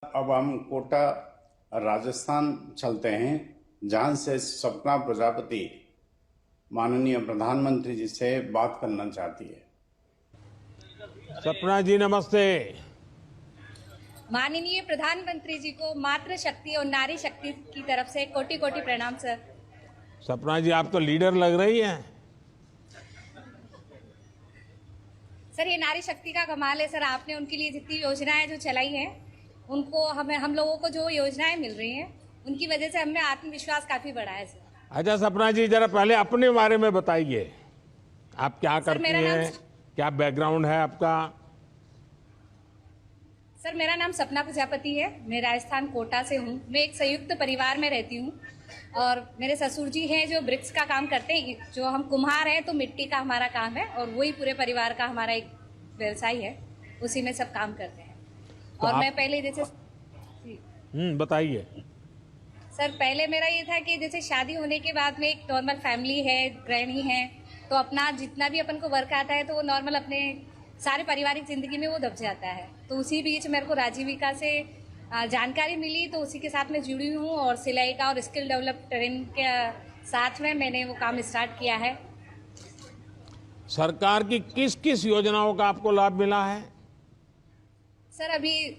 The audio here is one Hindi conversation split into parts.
अब हम कोटा राजस्थान चलते हैं, जहां से सपना प्रजापति माननीय प्रधानमंत्री जी से बात करना चाहती है। सपना जी नमस्ते। माननीय प्रधानमंत्री जी को मातृ शक्ति और नारी शक्ति की तरफ से कोटि कोटि प्रणाम सर। सपना जी आप तो लीडर लग रही हैं। सर ये नारी शक्ति का कमाल है सर। आपने उनके लिए जितनी योजनाएं जो चलाई हैं, उनको हम लोगों को जो योजनाएं मिल रही हैं, उनकी वजह से हमें आत्मविश्वास काफी बढ़ा है सर। अच्छा सपना जी जरा पहले अपने बारे में बताइए, आप क्या करती हैं, क्या बैकग्राउंड है आपका? सर मेरा नाम सपना प्रजापति है, मैं राजस्थान कोटा से हूँ। मैं एक संयुक्त परिवार में रहती हूँ और मेरे ससुर जी हैं जो ब्रिक्स का काम करते हैं। जो हम कुम्हार हैं तो मिट्टी का हमारा काम है और वही पूरे परिवार का हमारा एक व्यवसाय है, उसी में सब काम करते हैं। तो और मैं पहले जैसे बताइए सर, पहले मेरा ये था कि जैसे शादी होने के बाद में एक नॉर्मल फैमिली है, गृहिणी है, तो अपना जितना भी अपन को वर्क आता है तो वो नॉर्मल अपने सारे पारिवारिक जिंदगी में वो दब जाता है। तो उसी बीच मेरे को राजीविका से जानकारी मिली, तो उसी के साथ मैं जुड़ी हूँ और सिलाई का और स्किल डेवलप ट्रेनिंग के साथ में मैंने वो काम स्टार्ट किया है। सरकार की किस किस योजनाओं का आपको लाभ मिला है? सर अभी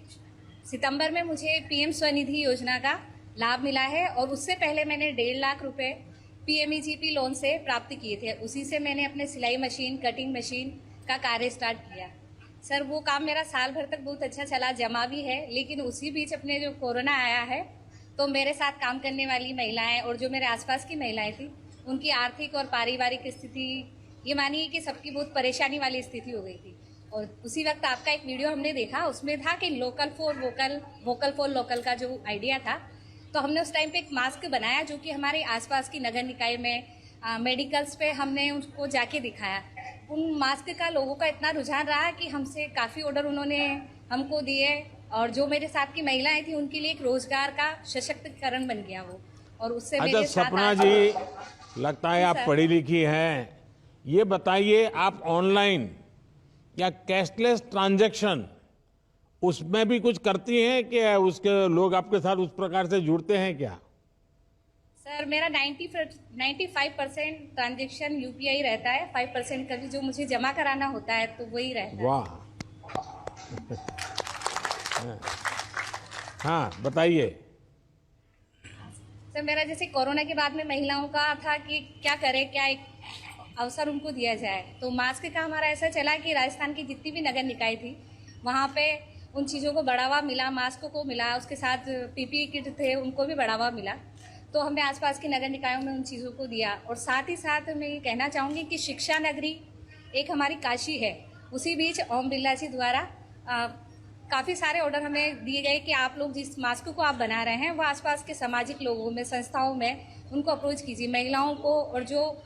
सितंबर में मुझे पीएम स्वनिधि योजना का लाभ मिला है और उससे पहले मैंने 1.5 लाख रुपए पीएमईजीपी लोन से प्राप्त किए थे। उसी से मैंने अपने सिलाई मशीन, कटिंग मशीन का कार्य स्टार्ट किया। सर वो काम मेरा साल भर तक बहुत अच्छा चला, जमा भी है। लेकिन उसी बीच अपने जो कोरोना आया है, तो मेरे साथ काम करने वाली महिलाएं और जो मेरे आसपास की महिलाएं थी, उनकी आर्थिक और पारिवारिक स्थिति ये मानिए कि सबकी बहुत परेशानी वाली स्थिति हो गई थी। और उसी वक्त आपका एक वीडियो हमने देखा, उसमें था कि local for vocal, vocal for local का जो आइडिया था, तो हमने उस टाइम पे एक मास्क बनाया जो कि हमारे आसपास की नगर निकाय में मेडिकल्स पे हमने उनको जाके दिखाया। उन मास्क का लोगों का इतना रुझान रहा कि हमसे काफ़ी ऑर्डर उन्होंने हमको दिए और जो मेरे साथ की महिलाएं थी उनके लिए एक रोजगार का सशक्तिकरण बन गया वो। और उससे मेरे साथ सपना जी लगता है आप पढ़ी लिखी हैं, ये बताइए आप ऑनलाइन या कैशलेस ट्रांजैक्शन उसमें भी कुछ करती हैं कि उसके लोग आपके साथ उस प्रकार से जुड़ते हैं क्या? सर मेरा 95% ट्रांजेक्शन यूपीआई रहता है, 5% का भी जो मुझे जमा कराना होता है तो वही रहता है। वाह हाँ बताइए। सर मेरा जैसे कोरोना के बाद में महिलाओं का था कि क्या करें, क्या एक अवसर उनको दिया जाए, तो मास्क का हमारा ऐसा चला कि राजस्थान की जितनी भी नगर निकाय थी वहाँ पे उन चीज़ों को बढ़ावा मिला, मास्क को मिला, उसके साथ पीपीई किट थे उनको भी बढ़ावा मिला। तो हमने आसपास के नगर निकायों में उन चीज़ों को दिया। और साथ ही साथ मैं ये कहना चाहूँगी कि शिक्षा नगरी एक हमारी काशी है। उसी बीच ओम बिरला जी द्वारा काफ़ी सारे ऑर्डर हमें दिए गए कि आप लोग जिस मास्क को आप बना रहे हैं वो आसपास के सामाजिक लोगों में, संस्थाओं में उनको अप्रोच कीजिए, महिलाओं को। और जो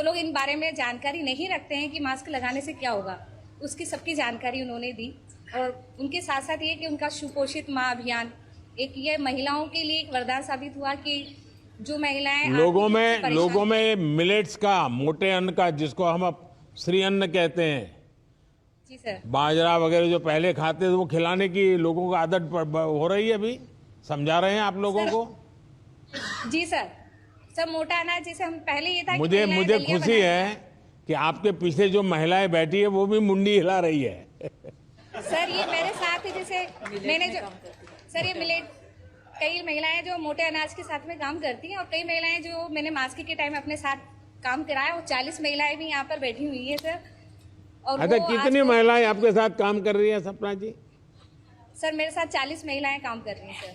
लोग इन बारे में जानकारी नहीं रखते हैं कि मास्क लगाने से क्या होगा, उसकी सबकी जानकारी उन्होंने दी। और उनके साथ साथ ये कि उनका सुपोषित माँ अभियान एक ये महिलाओं के लिए एक वरदान साबित हुआ कि जो महिलाएं लोगों में मिलेट्स का, मोटे अन्न का, जिसको हम अब श्री अन्न कहते हैं, जी सर, बाजरा वगैरह जो पहले खाते थे वो खिलाने की लोगों को आदत हो रही है। अभी समझा रहे हैं आप लोगों को? जी सर। सब मोटा अनाज जैसे हम पहले ये था मुझे खुशी है कि आपके पीछे जो महिलाएं बैठी है वो भी मुंडी हिला रही है। सर ये मेरे साथ ही जैसे मैंने जो सर ये मिलेट, कई महिलाएं जो मोटे अनाज के साथ में काम करती हैं और कई महिलाएं जो मैंने मास्क के टाइम अपने साथ काम कराया, वो 40 महिलाएं भी यहाँ पर बैठी हुई है सर। और अच्छा कितनी महिलाएं आपके साथ काम कर रही है सपना जी? सर मेरे साथ 40 महिलाएं काम कर रही हैं सर।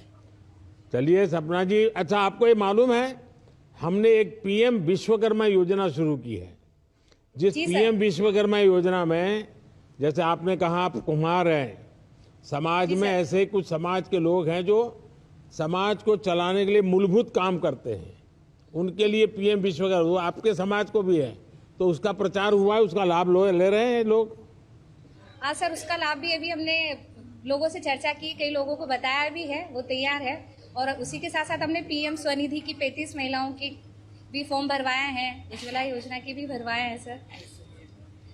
चलिए सपना जी, अच्छा आपको ये मालूम है हमने एक पीएम विश्वकर्मा योजना शुरू की है, जिस पीएम विश्वकर्मा योजना में जैसे आपने कहा आप कुम्हार हैं, समाज में ऐसे कुछ समाज के लोग हैं जो समाज को चलाने के लिए मूलभूत काम करते हैं, उनके लिए पीएम विश्वकर्मा, वो आपके समाज को भी है, तो उसका प्रचार हुआ है, उसका लाभ ले रहे हैं लोग? हाँ सर, उसका लाभ भी अभी हमने लोगों से चर्चा की, कई लोगों को बताया भी है, वो तैयार है। और उसी के साथ साथ हमने पीएम स्वनिधि की 35 महिलाओं की भी फॉर्म भरवाए हैं, उज्ज्वला योजना की भी भरवाए हैं सर।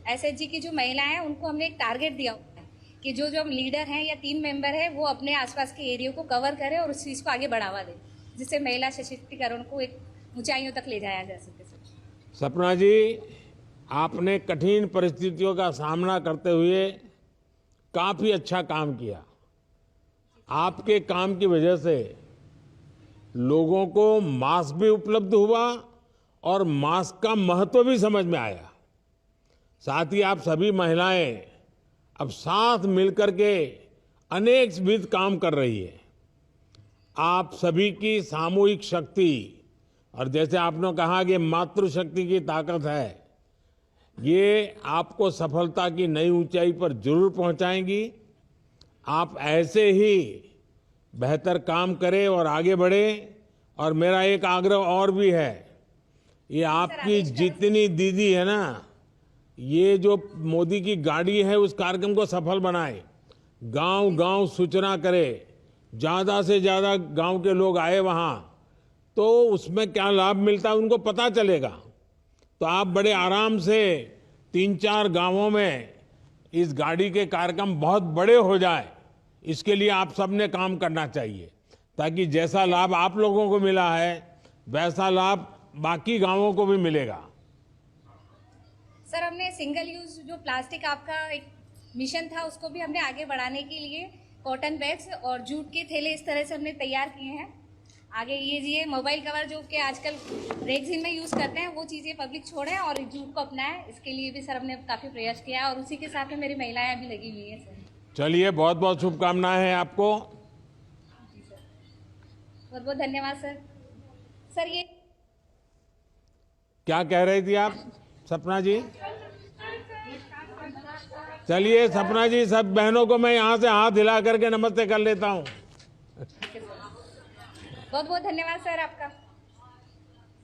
एसएचजी की जो महिलाएं हैं उनको हमने एक टारगेट दिया कि जो जो लीडर हैं या टीम मेंबर है वो अपने आसपास के एरिया को कवर करें और उस चीज़ को आगे बढ़ावा दें, जिससे महिला सशक्तिकरण को एक ऊंचाइयों तक ले जाया जा सके। सपना जी, आपने कठिन परिस्थितियों का सामना करते हुए काफी अच्छा काम किया। आपके काम की वजह से लोगों को मास्क भी उपलब्ध हुआ और मास्क का महत्व भी समझ में आया। साथ ही आप सभी महिलाएं अब साथ मिलकर के अनेक विविध काम कर रही है। आप सभी की सामूहिक शक्ति, और जैसे आपने कहा कि मातृशक्ति की ताकत है, ये आपको सफलता की नई ऊंचाई पर जरूर पहुंचाएंगी। आप ऐसे ही बेहतर काम करें और आगे बढ़े। और मेरा एक आग्रह और भी है, ये आपकी जितनी दीदी है ना, ये जो मोदी की गाड़ी है उस कार्यक्रम को सफल बनाए, गांव-गांव सूचना करे, ज्यादा से ज्यादा गांव के लोग आए वहां, तो उसमें क्या लाभ मिलता है उनको पता चलेगा। तो आप बड़े आराम से 3-4 गांवों में इस गाड़ी के कार्यक्रम बहुत बड़े हो जाए, इसके लिए आप सबने काम करना चाहिए, ताकि जैसा लाभ आप लोगों को मिला है वैसा लाभ बाकी गांवों को भी मिलेगा। सर, हमने सिंगल यूज जो प्लास्टिक आपका एक मिशन था उसको भी हमने आगे बढ़ाने के लिए कॉटन बैग्स और जूट के थैले इस तरह से हमने तैयार किए हैं। आगे ये मोबाइल कवर जो कि आजकल रेगजीन में यूज करते हैं वो चीजें पब्लिक छोड़ें और जूट को अपनाएं, इसके लिए भी सर हमने काफी प्रयास किया है और उसी के साथ में मेरी महिलाएं भी लगी हुई है। सर चलिए, बहुत बहुत शुभकामनाएं हैं आपको। बहुत बहुत धन्यवाद सर। सर, ये क्या कह रही थी आप सपना जी? चलिए सपना जी, सब बहनों को मैं यहाँ से हाथ हिला करके नमस्ते कर लेता हूँ। बहुत बहुत धन्यवाद सर आपका।